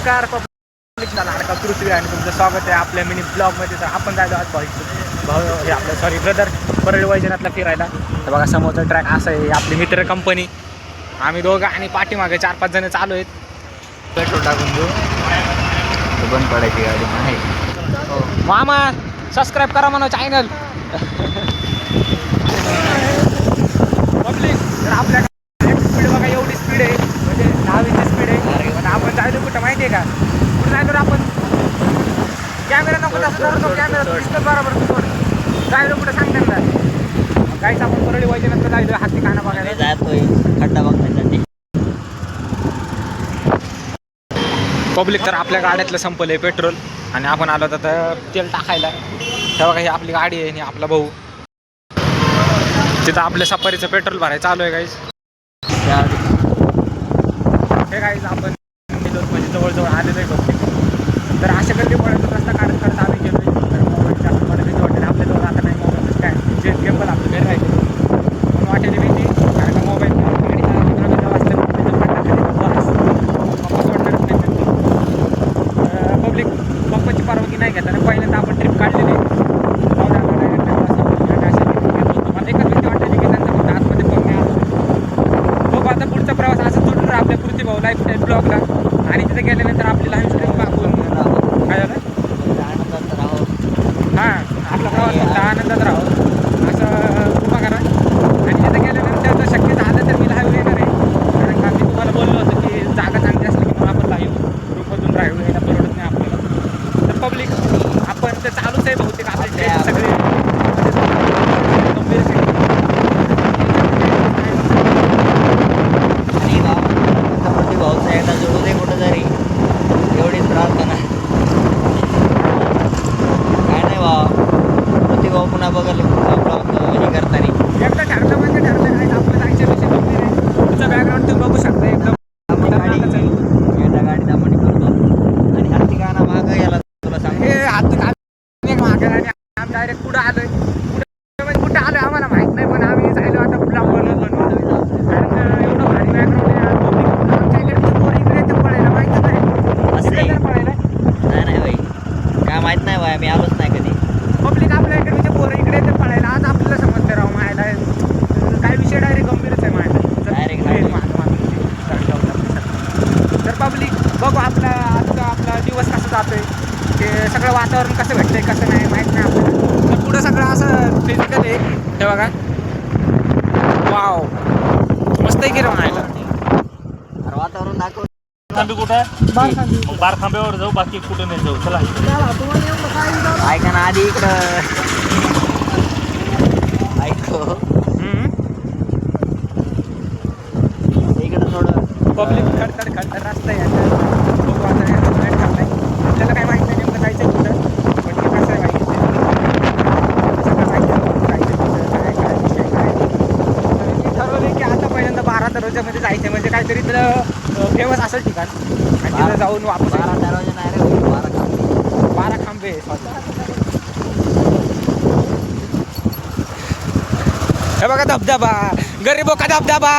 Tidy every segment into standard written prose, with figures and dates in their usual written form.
नमस्कार पब्लिकला लाडका पृथ्वी आणि तुमचं स्वागत आहे आपल्या मिनी ब्लॉगमध्ये. तर आपण जायचो आज भाऊ हे आपलं सॉरी ब्रदर परळी वैजनाथला फिरायला. तर बघा समोरचा ट्रॅक असं आहे, आपली मित्र कंपनी आम्ही दोघं आणि पाठीमागे 4-5 जण चालू आहेत. पेट्रोल टाकून देऊ बंद पडायची गाडी नाही. मामा सबस्क्राईब करा म्हणा चॅनल. पब्लिक तर आपल्या स्पीड बघा एवढी स्पीड आहे, म्हणजे 10-20 स्पीड आहे. पण आपण जायलो कुठं माहिती आहे का? कुठं जायलो आपण? कॅमेरा नको तसं धरतो, कॅमेरा दिसतो बरोबर जायलो कुठं सांगते ना. काहीच आपण परळी वैजनाथला जायलो हाती काना बघायला जातोय खड्डा बघण्यासाठी. पब्लिक तर आपल्या गाड्यातलं संपलं आहे पेट्रोल आणि आपण आलो तर तेल टाकायला. तेव्हा काही आपली गाडी आहे आणि आपला भाऊ तिथं आपल्या सफारीचं पेट्रोल भरायचं चालू आहे गाईज. हे गाईज आपण म्हणजे जवळजवळ आलेलो आहे पब्लिक. तर अशा गर्दी पडत रस्ता काढत काढत आम्ही गेलो. तर मोबाईल जास्त मला भीती वाटेल आपल्याजवळ आता नाही मोबाईल काय जे गेबल आपलं घरी राहिले म्हणून वाटेल भीती. कारण का मोबाईल पब्लिक पप्पाची परवानगी नाही घेत आणि पहिल्यांदा आपण ट्रिप काढलेली आहे. मला एकच भीती वाटली की त्यांचा फक्त आतमध्ये पण नाही आलो. बघू आता पुढचा प्रवास असं जोडून राहा आपल्या पृथ्वी भाऊ लाईफस्टाईल ब्लॉगला. आणि तिथे गेल्यानंतर आपली लाईफ स्टाईल पाहून काय झालं आनंदात राहो. हां आपला प्रवास फक्त आनंदात राहो असं कृपा करा. आणि तिथे गेल्यानंतर जर शक्य झालं तर मी लाईव्ह येणार आहे. कारण का मी तुम्हाला बोललो होतं की जागा चांगली असली की मग आपण लाईव्ह ग्रुपमधून लाईव्ह यायला परवडत नाही आपल्याला. तर पब्लिक आपण ते चालूच आहे बहुतेक आपले सगळे गंभीर आणि भाऊचा एकदा जोडू दे कुठं तरी एवढीच प्रार्थना. काय नाही भाऊ भाऊ पुन्हा बघायला हे करताना एकदा ठरलं म्हणजे ठरलं. काय आपलं जायच्या विषय गंभीर आहे. तुमचं बॅकग्राऊंड तुम्ही बघू शकता एकदम गाडी दामणी करतो आणि हत्ती गाणं मागं याला तुला सांग हे हात मागे आणि आम्ही डायरेक्ट पुढं आलोय. कुठं आलोय आम्हाला माहित नाही पण आम्ही जायलो आता ब्लॉग बनवून. कारण एवढं भारी बॅकग्राऊंड आहे आमच्या इकडे पोर इकडे तर पळायला माहितच नाही असं पळायला नाही भाई काय माहित नाही भाई, आम्ही आलोच नाही कधी. पब्लिक आपल्या इकडे पोरं इकडे तर पळायला आज आपल्याला समजते राव मायला. काय विषय डायरेक्ट गंभीरच आहे मायला. तर पब्लिक बघू आपला आपला दिवस कसा जातोय ते सगळं वातावरण कसं भेटतंय कसं नाही माहीत नाही आपल्याला. तर पुढं सगळं असं फिजिकल आहे हे बघा. वाव मस्त आहे की रे म्हणायला. वातावरण दाखव. खांबे कुठं आहे? बार खांब्यावर जाऊ, बाकी कुठं नाही जाऊ. चला ऐका ना आधी इकडं ऐको इकडं थोडं पब्लिक खडखड रस्ता आहे. बघू आता नाही आपल्याला काय माहिती नाही नेमकं जायचं कुठं पण ते कसं आहे माहिती सगळं माहिती जायचं कुठं काय विषय काय. तर मी ठरवलं की आता पहिल्यांदा 12 दरवाजामध्ये जायचं म्हणजे काहीतरी तिथं फेमस असेल ठिकाण आणि तिथं जाऊन वापस 12 दरवाजे नाही रे 12 खांबे. हे बघा धबधबा गरीबो का धबधबा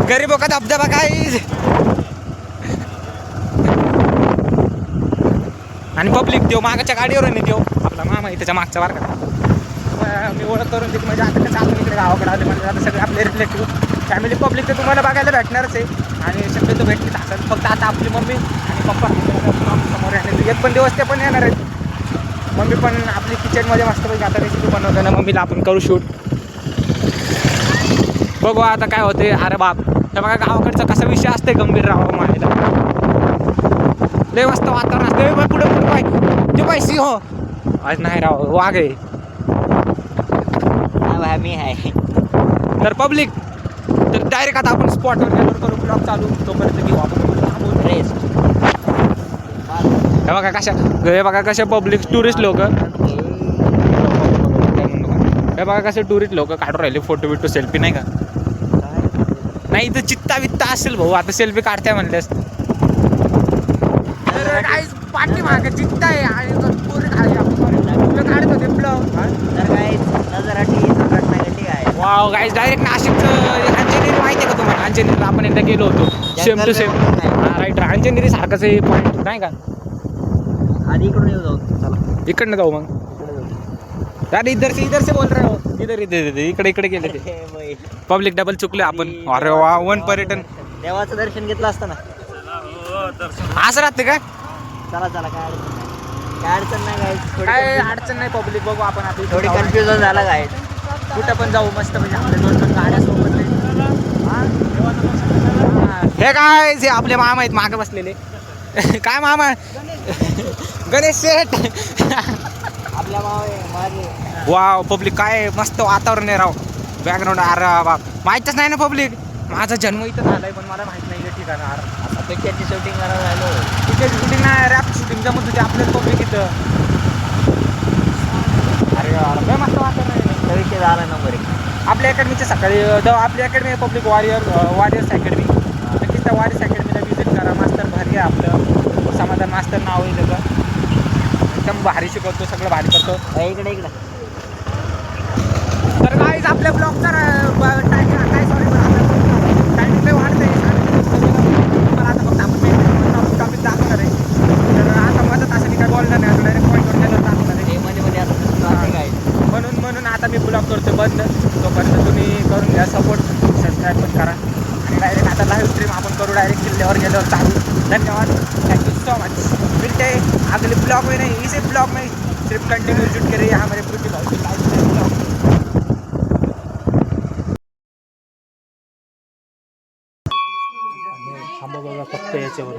गरीबो का धबधबा गाईज. आणि पब्लिक देव मागच्या गाडीवर नाही देव आपला मामा आहे त्याच्या मागचा बार का मी ओळख करून देतो. म्हणजे आता कसं आपण इकडे गावाकडे आले म्हणजे आता सगळे आपले रिलेटिव्ह फॅमिली पब्लिक तर तुम्हाला बघायला भेटणारच आहे आणि शक्यतो भेटलीच असेल. फक्त आता आपली मम्मी आणि पप्पा समोर येणार एक पण दिवस ते पण येणार आहेत. मम्मी पण आपली किचनमध्ये मस्तपैकी आता रेसिपी बनवताना मम्मीला आपण करू शूट. बघू आता काय होते. अरे बाप हे बघा गावाकडचा कसा विषय असते गंभीर राहावं मायला. लय मस्त वातावरण असते. पुढे पाय ते पाय सिंह आज नाही राव वाघ आहे. भाई मी आहे. तर पब्लिक तर डायरेक्ट आता आपण स्पॉटवर गेलो करू ब्लॉग चालू तोपर्यंत घेऊ आपण रेस्ट. हे बघा कशा पब्लिक टुरिस्ट लोक हे बघा कसे टुरिस्ट लोक काढून राहिले फोटो बिटो सेल्फी नाही का. नाही इथं चित्ता वित्ता असेल भाऊ आता सेल्फी काढताय म्हणल्यास. काय पाठी मागे चित्ता आहे आणि काढत होते ब्लॉग. तर काय नजराठी रत्नागिरी आहे. वाव गाईज डायरेक्ट नाशिकचं अंजनेरी माहिती आहे का तुम्हाला? अंजनेरीला आपण एकदा गेलो होतो same to same. Right Anjaneri सारखंच आहे पॉईंट नाही का आधी इकडून येऊ जाऊ चला इकडनं जाऊ मग इकडे जाऊ अरे इधर से बोल रहे हो इधर इकडे इकडे गेले ते हे बाई. पब्लिक डबल चुकले आपण अरे वा वन पर्यटन देवाचं दर्शन घेतलं असतं ना असं राहते काय चला चला काय अडचण नाही काय काय अडचण नाही पब्लिक बघू आपण आपली थोडी कन्फ्युजन झाला काय कुठं पण जाऊ मस्त म्हणजे आपल्या 2 गाड्या सोबत हे काय जे आपले मामा आहेत मागे बसलेले काय मामा गणेश शेठ आपल्या मागे वाव पब्लिक काय मस्त वातावरण आहे राव बॅकग्राऊंड अरे बाप माहीतच नाही ना पब्लिक माझा जन्म इथं झालाय पण मला माहित नाही ठिकाण आता पिक्चरची शूटिंग करायला राहिलो तिथे शूटिंग नाही रॅप शूटिंग जमत होते आपल्याच पब्लिक इथं अरे यार लय मस्त वातावरण आहे तो विषय झाला नंबर 1 आपल्या अकॅडमीच्या सकाळी आपली अकॅडमी पब्लिक वॉरियर्स अकॅडमी नक्कीच त्या वॉरियर्स अकॅडमीला व्हिजिट करा मास्तर भारी आहे आपलं समाधान मास्तर नाव आहे त्याचं एकदम भारी शिकवतो सगळं भारी करतो इकडे इकडे तर काहीच आपल्या ब्लॉग तर टायमिंग काय सॉरी टायमिंग काही वाढतं आहे पण आता फक्त आपण टॉपिक दाखवणार आहे तर आता मदत असं मी काय बोलणार नाही आता डायरेक्ट पॉईंटवर गेल्यावर दाखवणार आहे हे मध्ये आता काय म्हणून आता मी ब्लॉग करतो बंद तोपर्यंत तुम्ही करून घ्या सपोर्ट सबस्क्राईब पण करा आणि डायरेक्ट आता लाईव्ह स्ट्रीम आपण करू डायरेक्ट किल्ल्यावर गेल्यावर चालू धन्यवाद थैंक यू सो मच मिलते हैं अगले ब्लॉग में नहीं इसे ब्लॉग में सिर्फ कंटिन्यू जुट के रहिए हमारे पृथ्वी भाव की लाइफ ब्लॉग थांबा बघा फक्त याच्यावर